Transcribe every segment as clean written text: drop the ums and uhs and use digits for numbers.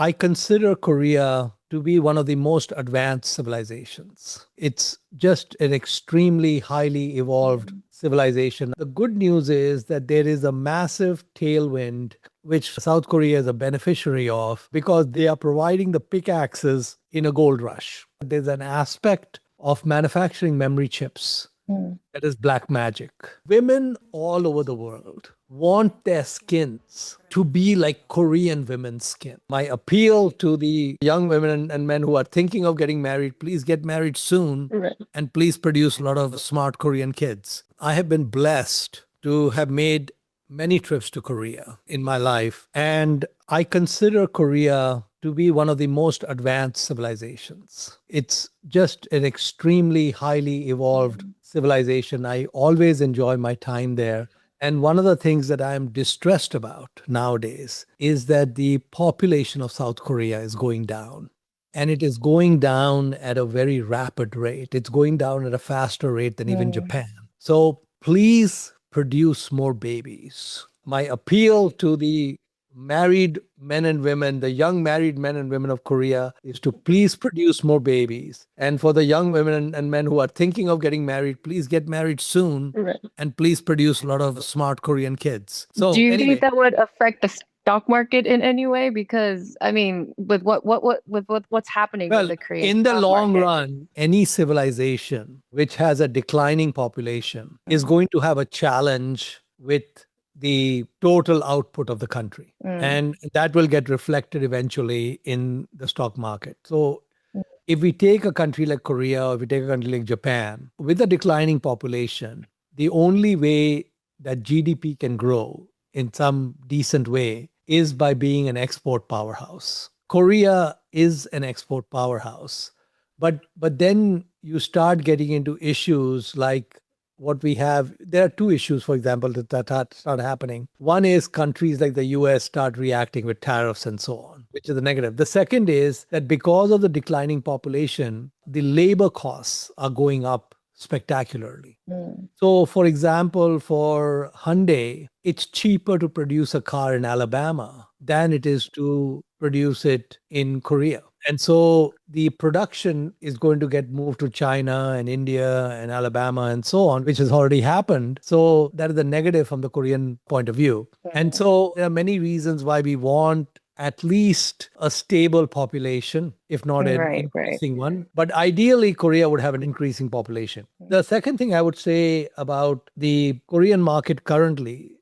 I consider Korea to be one of the most advanced civilizations. It's just an extremely highly evolved civilization. The good news is that there is a massive tailwind which South Korea is a beneficiary of because they are providing the pickaxes in a gold rush. There's an aspect of manufacturing memory chips that is black magic. Women all over the world want their skins to be like Korean women's skin. My appeal to the young women and men who are thinking of getting married, please get married soon. Right. And please produce a lot of smart Korean kids. I have been blessed to have made many trips to Korea in my life, and I consider Korea to be one of the most advanced civilizations. It's just an extremely highly evolved civilization. I always enjoy my time there. And one of the things that I'm distressed about nowadays is that the population of South Korea is going down. And it is going down at a very rapid rate. It's going down at a faster rate than even Japan. So please produce more babies. My appeal to the married men and women, the young married men and women of Korea, is to please produce more babies. And for the young women and men who are thinking of getting married, please get married soon. Right. And please produce a lot of smart Korean kids. So Do you anyway, think that would affect the stock market in any way? Because I mean, with what's happening with well, the Korean in the stock long market? run, any civilization which has a declining population is going to have a challenge with the total output of the country. And that will get reflected eventually in the stock market. So if we take a country like Korea or if we take a country like Japan, with a declining population, the only way that GDP can grow in some decent way is by being an export powerhouse. Korea is an export powerhouse. But then you start getting into issues like what we have. There are two issues, for example, that start happening. One is countries like the US start reacting with tariffs and so on, which is the negative. The second is that because of the declining population, the labor costs are going up spectacularly. So, for example, for Hyundai, it's cheaper to produce a car in Alabama than it is to produce it in Korea. And so the production is going to get moved to China and India and Alabama and so on, which has already happened. So that is the negative from the Korean point of view. And so there are many reasons why we want at least a stable population, if not an Right. increasing one. But ideally, Korea would have an increasing population. The second thing I would say about the Korean market currently,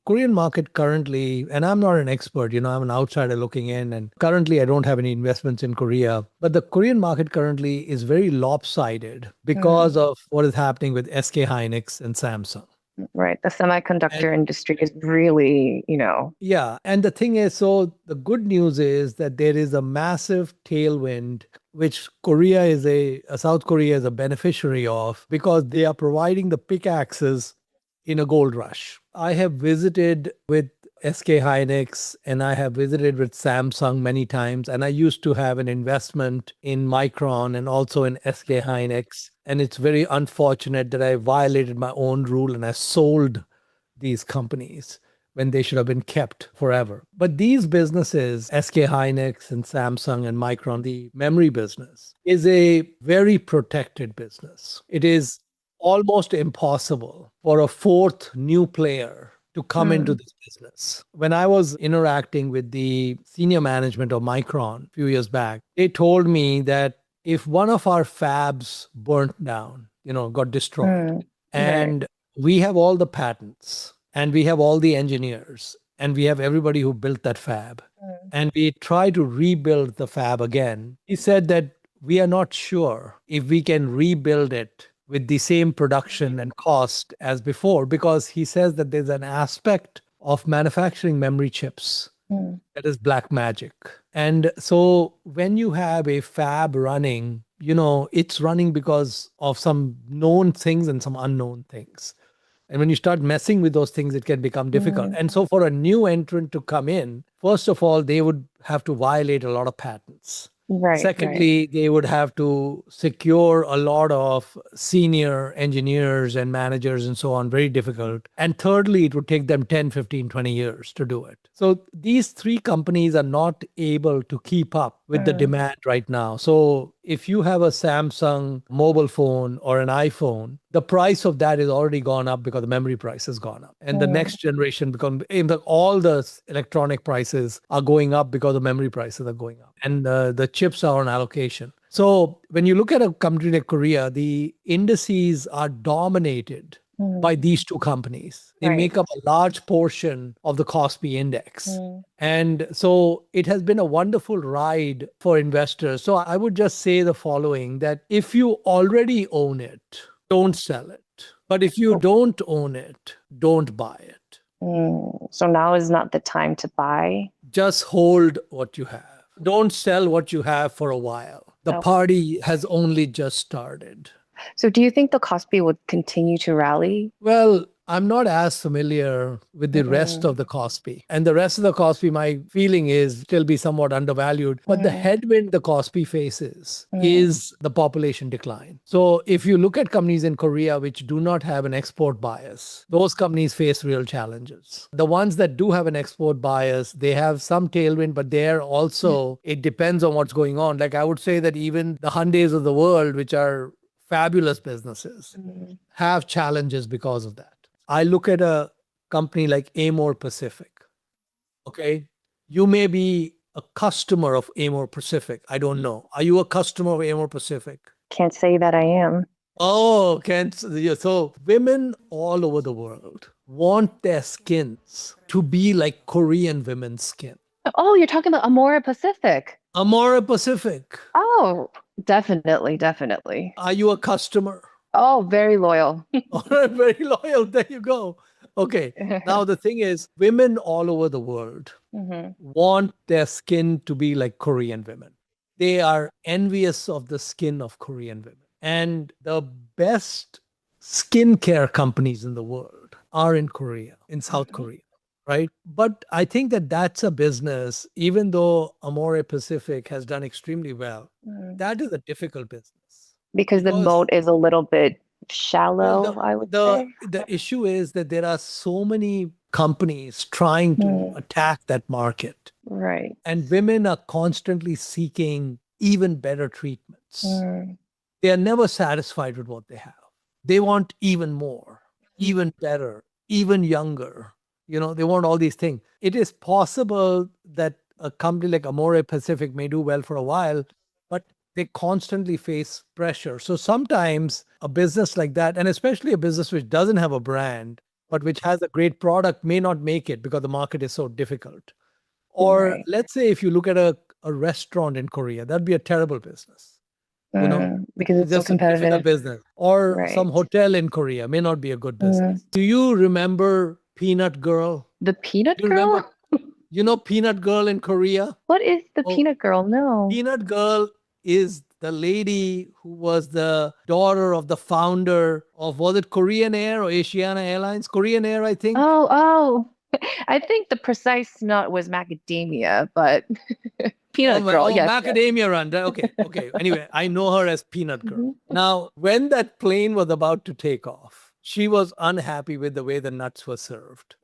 and I'm not an expert, I'm an outsider looking in, and currently I don't have any investments in Korea. But the Korean market currently is very lopsided because of what is happening with SK Hynix and Samsung. Right. The semiconductor industry is really, Yeah. And the thing is, so the good news is that there is a massive tailwind which South Korea is a beneficiary of because they are providing the pickaxes in a gold rush. I have visited with SK Hynix and I have visited with Samsung many times. And I used to have an investment in Micron and also in SK Hynix. And it's very unfortunate that I violated my own rule and I sold these companies when they should have been kept forever. But these businesses, SK Hynix and Samsung and Micron, the memory business, is a very protected business. It is almost impossible for a fourth new player to come into this business. When I was interacting with the senior management of Micron a few years back, they told me that if one of our fabs burnt down, got destroyed, and we have all the patents and we have all the engineers and we have everybody who built that fab and we try to rebuild the fab again, he said that we are not sure if we can rebuild it with the same production and cost as before, because he says that there's an aspect of manufacturing memory chips that is black magic. And so when you have a fab running, it's running because of some known things and some unknown things. And when you start messing with those things, it can become difficult. And so for a new entrant to come in, first of all, they would have to violate a lot of patents. Right, right. Secondly, they would have to secure a lot of senior engineers and managers and so on, very difficult. And thirdly, it would take them 10, 15, 20 years to do it. So these three companies are not able to keep up with the Mm, demand right now. So if you have a Samsung mobile phone or an iPhone, the price of that is already gone up because the memory price has gone up. And the mm, next generation, because all the electronic prices are going up because the memory prices are going up. And the chips are on allocation. So when you look at a country like Korea, the indices are dominated mm, by these two companies. They right. make up a large portion of the KOSPI index. Mm, And so it has been a wonderful ride for investors. So I would just say the following, that if you already own it, don't sell it. But if you don't own it, don't buy it. so now is not the time to buy. Just hold what you have. Don't sell what you have for a while. The Oh. party has only just started. So do you think the Kospi would continue to rally? Well, I'm not as familiar with the rest Mm, of the KOSPI. And the rest of the KOSPI, my feeling is still be somewhat undervalued. But the mm, headwind the KOSPI faces mm, is the population decline. So if you look at companies in Korea which do not have an export bias, those companies face real challenges. The ones that do have an export bias, they have some tailwind, but there also, it depends on what's going on. Like I would say that even the Hyundais of the world, which are fabulous businesses, mm, have challenges because of that. I look at a company like Amor Pacific. Okay. You may be a customer of Amor Pacific. I don't know. Are you a customer of Amor Pacific? can't say that I am. Oh, can't. So women all over the world want their skins to be like Korean women's skin. Oh, you're talking about Amora Pacific. Amor Pacific. Oh, definitely, definitely. Are you a customer? Oh, very loyal. All right, very loyal. There you go. Okay. Now, the thing is, women all over the world Hmm. want their skin to be like Korean women. They are envious of the skin of Korean women. And the best skincare companies in the world are in Korea, in South Korea, right? But I think that that's a business, even though Amore Pacific has done extremely well, Mm. that is a difficult business Because the because moat is a little bit well, shallow, I would say. the issue is that there are so many companies trying to Mm, attack that market, right. and women are constantly seeking even better treatments. Mm, They are never satisfied with what they have. They want even more, even better, even younger. They want all these things. It is possible that a company like Amore Pacific may do well for a while, but they constantly face pressure. So sometimes a business like that, and especially a business which doesn't have a brand, but which has a great product, may not make it because the market is so difficult. Or right. let's say if you look at a restaurant in Korea, that'd be a terrible business. Because It's it's so just a difficult competitive. business. Or some Right. hotel in Korea may not be a good Mm. business. Do you remember Peanut Girl? The Peanut Do you remember, Girl? Peanut Girl in Korea? What is the Oh, Peanut Girl? No. Peanut Girl is the lady who was the daughter of the founder of, was it Korean Air or Asiana Airlines? Korean Air, I think. Oh, oh. I think the precise nut was macadamia, but Oh, Peanut Girl, yes, yes. Macadamia Run. Okay, okay. Anyway, I know her as Peanut Girl. Mhm. Now, when that plane was about to take off, she was unhappy with the way the nuts were served.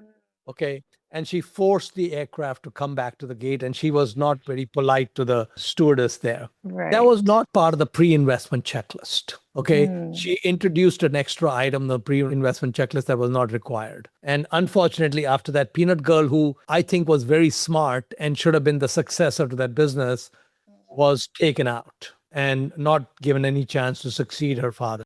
Okay. And she forced the aircraft to come back to the gate, and she was not very polite to the stewardess there. That was Right. not part of the pre investment checklist. Okay. Mm. She introduced an extra item, the pre investment checklist, that was not required. And unfortunately, after that, Peanut Girl, who I think was very smart and should have been the successor to that business, was taken out and not given any chance to succeed her father.